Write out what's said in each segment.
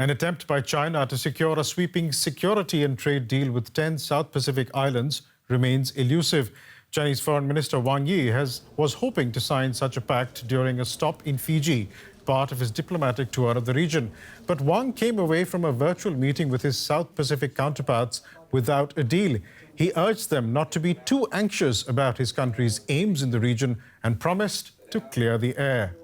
An attempt by China to secure a sweeping security and trade deal with 10 South Pacific islands remains elusive. Chinese Foreign Minister Wang Yi was hoping to sign such a pact during a stop in Fiji, part of his diplomatic tour of the region. But Wang came away from a virtual meeting with his South Pacific counterparts without a deal. He urged them not to be too anxious about his country's aims in the region and promised to clear the air.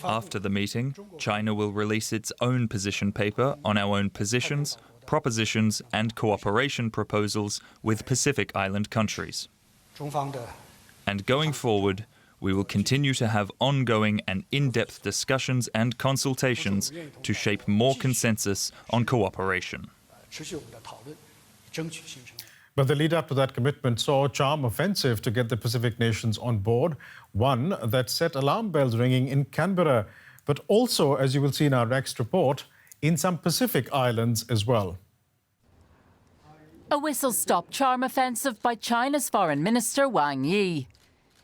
After the meeting, China will release its own position paper on our own positions, propositions and cooperation proposals with Pacific Island countries. And going forward, we will continue to have ongoing and in-depth discussions and consultations to shape more consensus on cooperation. But the lead-up to that commitment saw a charm offensive to get the Pacific nations on board, one that set alarm bells ringing in Canberra, but also, as you will see in our next report, in some Pacific islands as well. A whistle-stop charm offensive by China's Foreign Minister Wang Yi.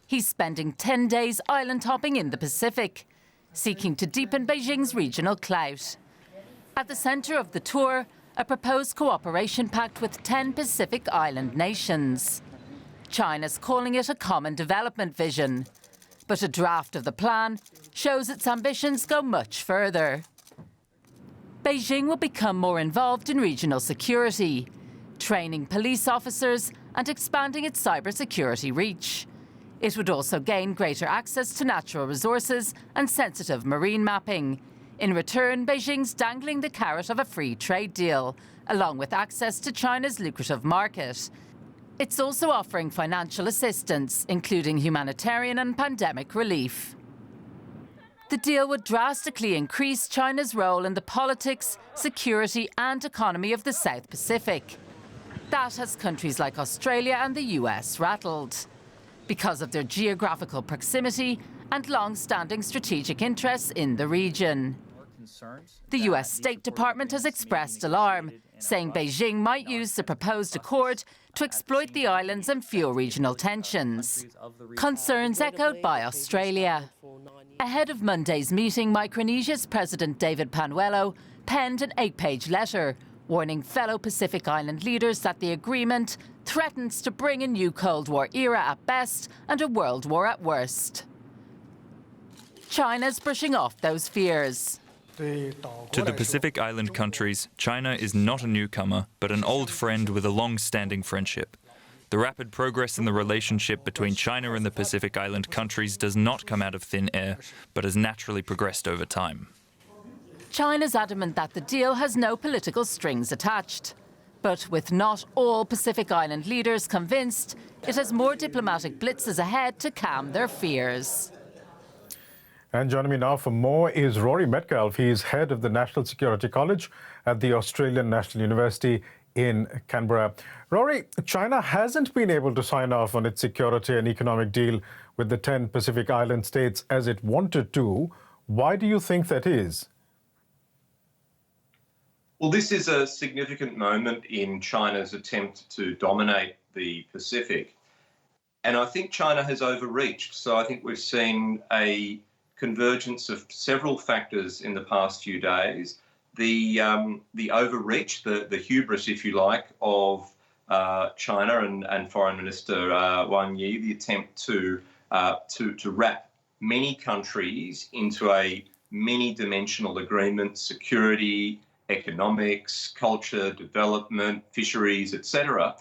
He's spending 10 days island-hopping in the Pacific, seeking to deepen Beijing's regional clout. At the centre of the tour, a proposed cooperation pact with 10 Pacific Island nations. China's calling it a common development vision, but a draft of the plan shows its ambitions go much further. Beijing will become more involved in regional security, training police officers and expanding its cybersecurity reach. It would also gain greater access to natural resources and sensitive marine mapping. In return, Beijing's dangling the carrot of a free trade deal, along with access to China's lucrative market. It's also offering financial assistance, including humanitarian and pandemic relief. The deal would drastically increase China's role in the politics, security and economy of the South Pacific. That has countries like Australia and the US rattled, because of their geographical proximity and long-standing strategic interests in the region. The US State Department has expressed alarm, saying Beijing might use the proposed accord to exploit the islands and fuel regional tensions. Concerns echoed by Australia. Ahead of Monday's meeting, Micronesia's President David Panuelo penned an 8-page letter warning fellow Pacific Island leaders that the agreement threatens to bring a new Cold War era at best and a World War at worst. China's brushing off those fears. To the Pacific Island countries, China is not a newcomer, but an old friend with a long-standing friendship. The rapid progress in the relationship between China and the Pacific Island countries does not come out of thin air, but has naturally progressed over time. China's adamant that the deal has no political strings attached. But with not all Pacific Island leaders convinced, it has more diplomatic blitzes ahead to calm their fears. And joining me now for more is Rory Metcalfe. He is head of the National Security College at the Australian National University in Canberra. Rory, China hasn't been able to sign off on its security and economic deal with the 10 Pacific Island states as it wanted to. Why do you think that is? Well, this is a significant moment in China's attempt to dominate the Pacific. And I think China has overreached. So I think we've seen a convergence of several factors in the past few days. The overreach, the hubris, if you like, of China and Foreign Minister Wang Yi, the attempt to wrap many countries into a many-dimensional agreement, security, economics, culture, development, fisheries, etc.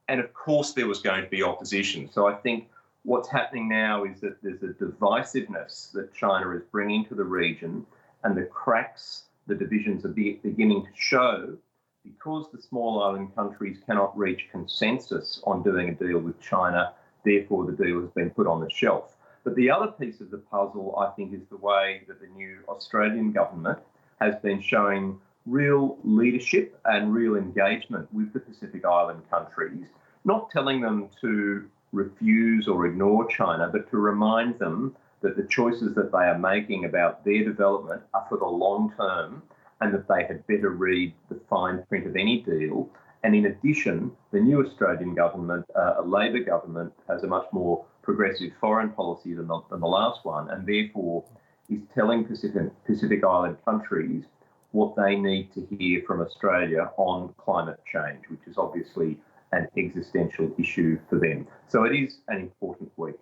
And of course there was going to be opposition. So I think what's happening now is that there's a divisiveness that China is bringing to the region, and the cracks, the divisions are beginning to show because the small island countries cannot reach consensus on doing a deal with China. Therefore, the deal has been put on the shelf. But the other piece of the puzzle, I think, is the way that the new Australian government has been showing real leadership and real engagement with the Pacific Island countries, not telling them to refuse or ignore China, but to remind them that the choices that they are making about their development are for the long term and that they had better read the fine print of any deal. And in addition, the new Australian government, a Labor government, has a much more progressive foreign policy than the last one, and therefore is telling Pacific Island countries what they need to hear from Australia on climate change, which is obviously an existential issue for them. So it is an important week.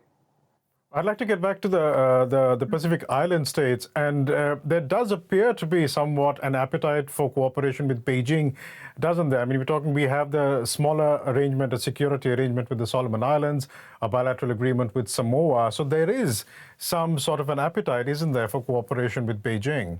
I'd like to get back to the Pacific Island states, and there does appear to be somewhat an appetite for cooperation with Beijing, doesn't there? I mean, we have the smaller arrangement, a security arrangement with the Solomon Islands, a bilateral agreement with Samoa. So there is some sort of an appetite, isn't there, for cooperation with Beijing?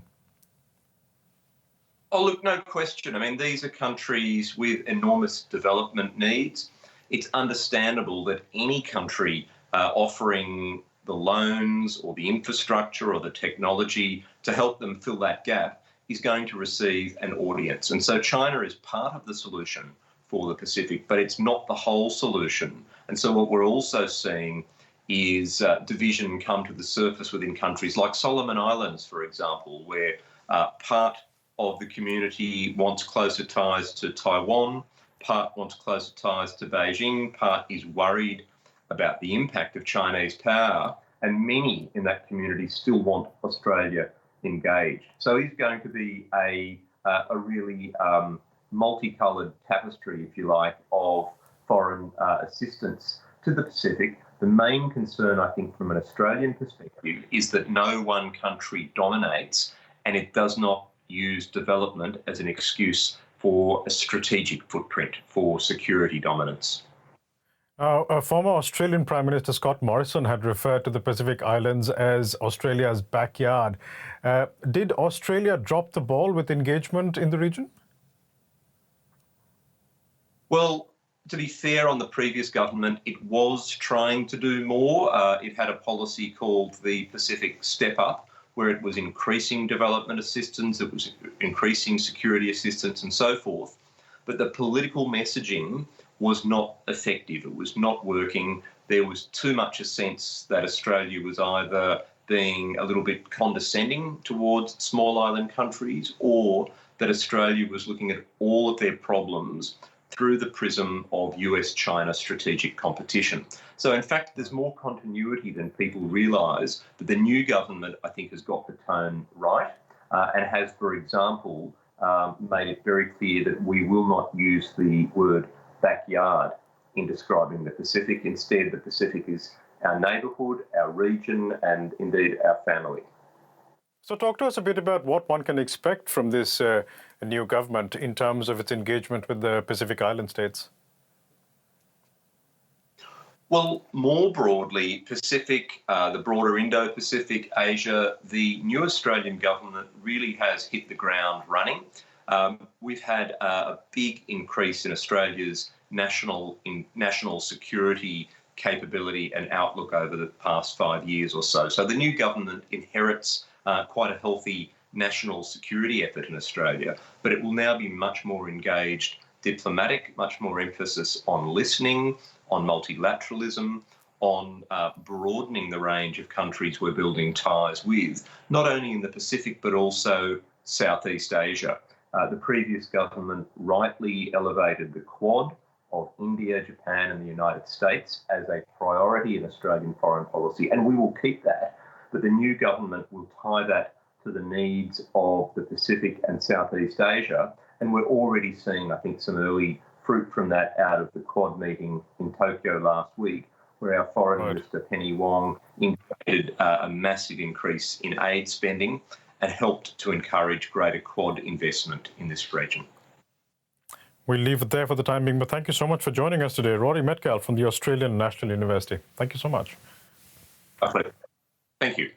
Oh, look, no question. I mean, these are countries with enormous development needs. It's understandable that any country offering the loans or the infrastructure or the technology to help them fill that gap is going to receive an audience. And so China is part of the solution for the Pacific, but it's not the whole solution. And so what we're also seeing is division come to the surface within countries like Solomon Islands, for example, where part of the community wants closer ties to Taiwan, part wants closer ties to Beijing, part is worried about the impact of Chinese power, and many in that community still want Australia engaged. So it's going to be a really multicoloured tapestry, if you like, of foreign assistance to the Pacific. The main concern, I think, from an Australian perspective is that no one country dominates and it does not use development as an excuse for a strategic footprint for security dominance. Former Australian Prime Minister Scott Morrison had referred to the Pacific Islands as Australia's backyard. Did Australia drop the ball with engagement in the region? Well, to be fair, on the previous government, it was trying to do more. It had a policy called the Pacific Step Up, where it was increasing development assistance, it was increasing security assistance and so forth. But the political messaging was not effective. It was not working. There was too much a sense that Australia was either being a little bit condescending towards small island countries, or that Australia was looking at all of their problems through the prism of US-China strategic competition. So in fact, there's more continuity than people realise, but the new government, I think, has got the tone right and has, for example, made it very clear that we will not use the word backyard in describing the Pacific. Instead, the Pacific is our neighbourhood, our region, and indeed our family. So talk to us a bit about what one can expect from this new government in terms of its engagement with the Pacific Island states. Well, more broadly, Pacific, the broader Indo-Pacific, Asia, the new Australian government really has hit the ground running. We've had a big increase in Australia's national security capability and outlook over the past 5 years or so. So the new government inherits quite a healthy national security effort in Australia, but it will now be much more engaged diplomatic, much more emphasis on listening, on multilateralism, on broadening the range of countries we're building ties with, not only in the Pacific but also Southeast Asia. The previous government rightly elevated the Quad of India, Japan and the United States as a priority in Australian foreign policy, and we will keep that. But the new government will tie that to the needs of the Pacific and Southeast Asia, and we're already seeing, I think, some early fruit from that out of the Quad meeting in Tokyo last week, where our Foreign Minister Penny Wong indicated a massive increase in aid spending and helped to encourage greater Quad investment in this region. We'll leave it there for the time being, but thank you so much for joining us today. Rory Metcalf from the Australian National University. Thank you so much. Lovely. Thank you.